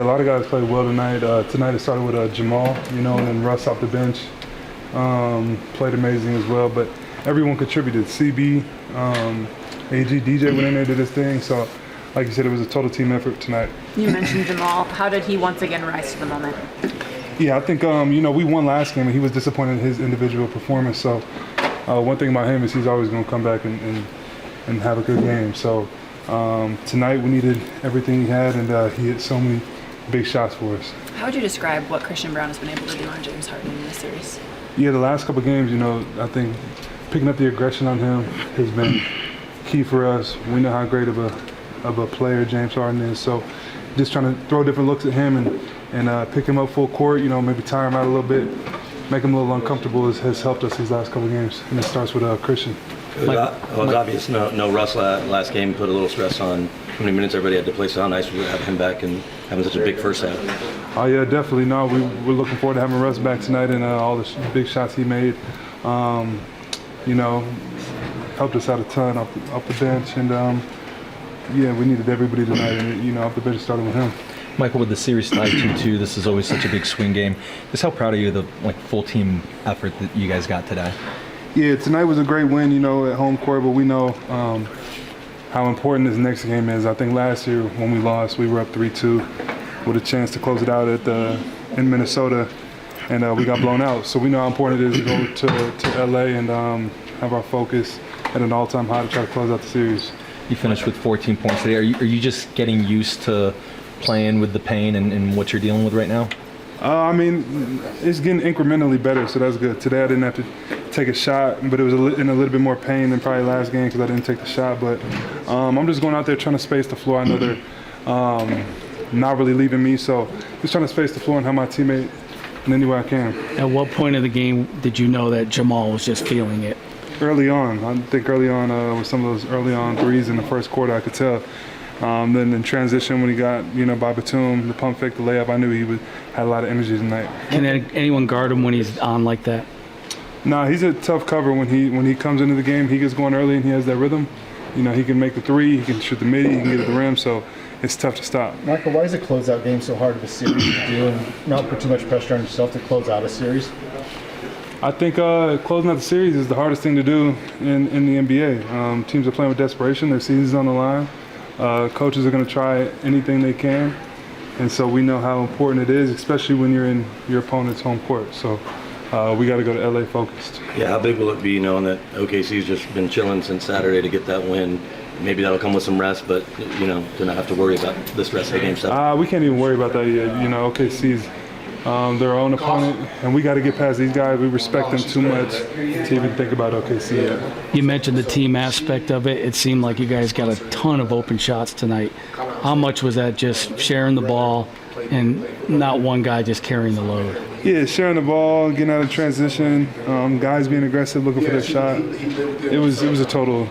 A lot of guys played well tonight. Tonight it started with Jamal, and then Russ off the bench played amazing as well. But everyone contributed. CB, AG, DJ went in there, did his thing. So, like you said, it was a total team effort tonight. You mentioned Jamal. How did he once again rise to the moment? Yeah, I think, we won last game and he was disappointed in his individual performance. So one thing about him is he's always going to come back and have a good game. So tonight we needed everything he had, and he hit so many big shots for us. How would you describe what Christian Braun has been able to do on James Harden in this series? Yeah, the last couple of games, I think picking up the aggression on him has been key for us. We know how great of a player James Harden is. So just trying to throw different looks at him and pick him up full court, maybe tire him out a little bit, make him a little uncomfortable has helped us these last couple of games. And it starts with Christian. It was obvious no Russ last game put a little stress on how many minutes everybody had to play. So how nice was it to have him back and having such a big first half? Oh yeah, definitely. No, we're looking forward to having Russ back tonight and all the big shots he made. Helped us out a ton off the bench, and yeah, we needed everybody tonight, and off the bench started with him. Michael, with the series tied 2-2, this is always such a big swing game. Just how proud are you of the full team effort that you guys got today? Yeah, tonight was a great win, at home court, but we know how important this next game is. I think last year when we lost, we were up 3-2 with a chance to close it out in Minnesota, and we got blown out. So we know how important it is to go to LA and have our focus at an all-time high to try to close out the series. You finished with 14 points today. Are you just getting used to playing with the pain and what you're dealing with right now? It's getting incrementally better, so that's good. Today I didn't have to take a shot, but it was in a little bit more pain than probably last game because I didn't take the shot. But I'm just going out there trying to space the floor. I know they're not really leaving me, so just trying to space the floor and help my teammate in any way I can. At what point of the game did you know that Jamal was just feeling it? Early on. I think early on with some of those early on threes in the first quarter, I could tell. Then in transition when he got, by Batum, the pump fake, the layup, I knew he had a lot of energy tonight. Can anyone guard him when he's on like that? Nah, he's a tough cover when he comes into the game. He gets going early and he has that rhythm. He can make the three, he can shoot the midi, he can get at the rim, so it's tough to stop. Michael, why is a closeout game so hard of a series to do and not put too much pressure on yourself to close out a series? I think closing out the series is the hardest thing to do in the NBA. Teams are playing with desperation. Their season's on the line. Coaches are going to try anything they can. And so we know how important it is, especially when you're in your opponent's home court. So we got to go to LA focused. Yeah, how big will it be knowing that OKC's just been chilling since Saturday to get that win? Maybe that'll come with some rest, but, to not have to worry about this rest of the game stuff. We can't even worry about that yet. OKC's their own opponent, and we got to get past these guys. We respect them too much to even think about OKC yet. You mentioned the team aspect of it. It seemed like you guys got a ton of open shots tonight. How much was that just sharing the ball and not one guy just carrying the load? Yeah, sharing the ball, getting out of transition, guys being aggressive, looking for their shot. It was a total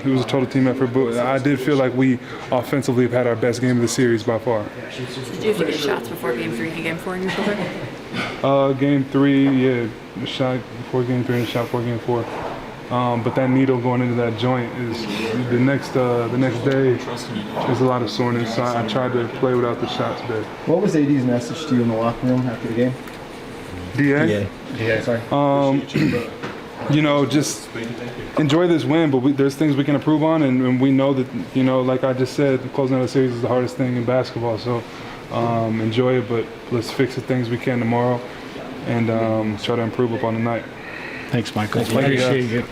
team effort. But I did feel like we offensively have had our best game of the series by far. Did you have to get shots before Game 3 and Game 4 in your career? Game 3, yeah, a shot before Game 3 and a shot before Game 4. But that needle going into that joint is the next day. There's a lot of soreness. So I tried to play without the shot today. What was AD's message to you in the locker room after the game? DA, sorry. Just enjoy this win, but there's things we can improve on, and we know that, like I just said, closing out a series is the hardest thing in basketball. So enjoy it, but let's fix the things we can tomorrow and try to improve upon the night. Thanks, Michael. Thank you. Appreciate it.